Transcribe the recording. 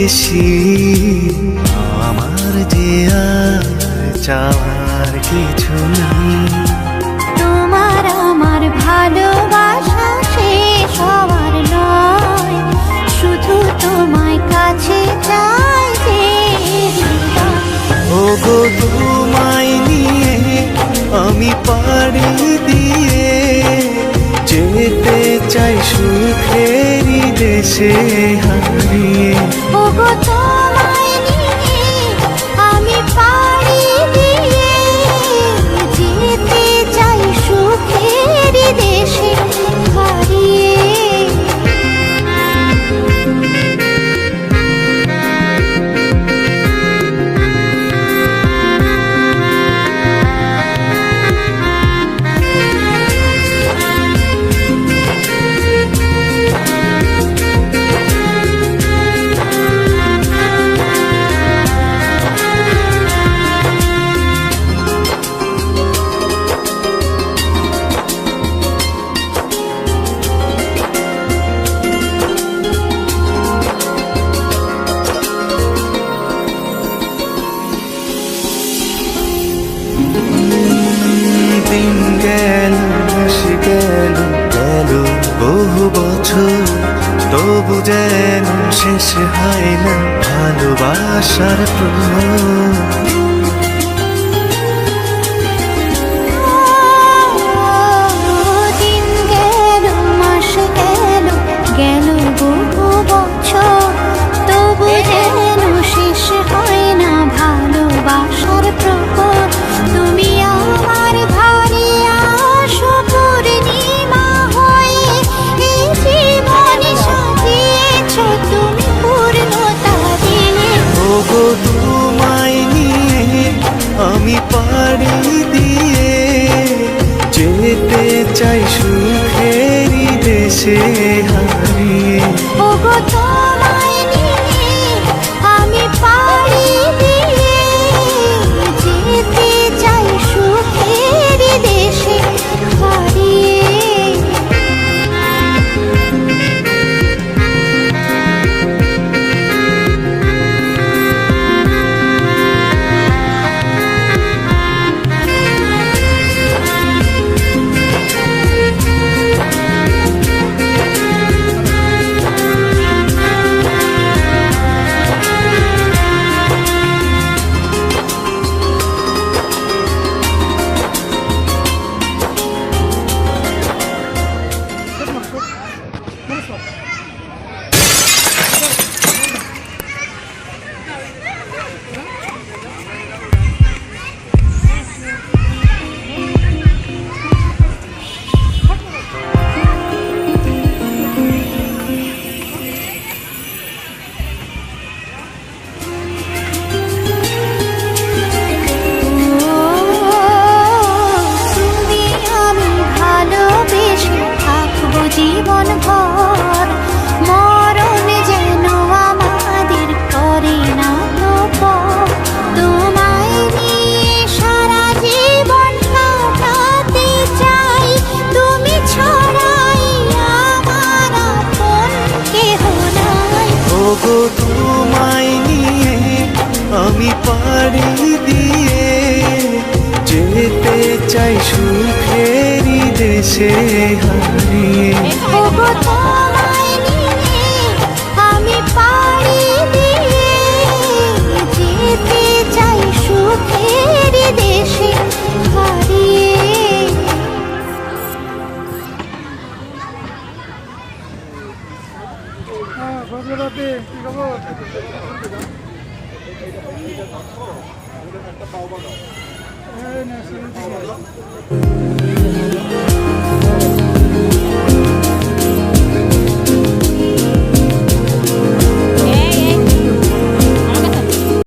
বেশি। আমার যে আর চাওয়ার কিছু নেই। তোমার আমার ভালোবাসা শেষ হওয়ার নয়, শুধু তোমায় কাছে চাই যে। ওগো তোমায় নিয়ে আমি পাড়ি দিয়ে যেতে চাই সুখেরই দেশে হারিয়ে। ওগো তোমায় নিয়ে আমি পাড়ি দিয়ে যেতে চাই সুখেরই দেশে হারিয়ে। দিন গেল মাস গেল গেল বহু বছর, তবু যেন শেষ হয় না ভালোবাসার প্রহর। দিন গেল মাস গেল গেল বহু বছর, তবু যেন শেষ হয় না ভালোবাসার প্রহর। তুমি আমার ঘরে আসো পূর্ণিমা হয়ে, এই জীবন সাজিয়েছ তুমি পূর্ণতা দিয়ে। ওগো তোমায় নিয়ে আমি পাড়ি দিয়ে যেতে চাই সুখেরই দেশে হারিয়ে। ওগো তোমায় নিয়ে আমি পাড়ি দিয়ে যেতে চাই সুখেরই দেশে হারিয়ে। তুমি আমি ভালোবেসে থাকবো জীবন ভর, মরণ যেন আমাদের করে না তো পর। তোমায় নিয়ে সারা জীবন কাটাতে চাই, তুমি ছাড়াই আমার আপন কেহ নাই। ওগো তোমায় নিয়ে আমি পাড়ি দিয়ে যেতে চাই সুখেরই দেশে হারিয়ে। ওগো তোমায় নিয়ে আমি পাড়ি দিয়ে যেতে চাই সুখেরই দেশে হারিয়ে। একটা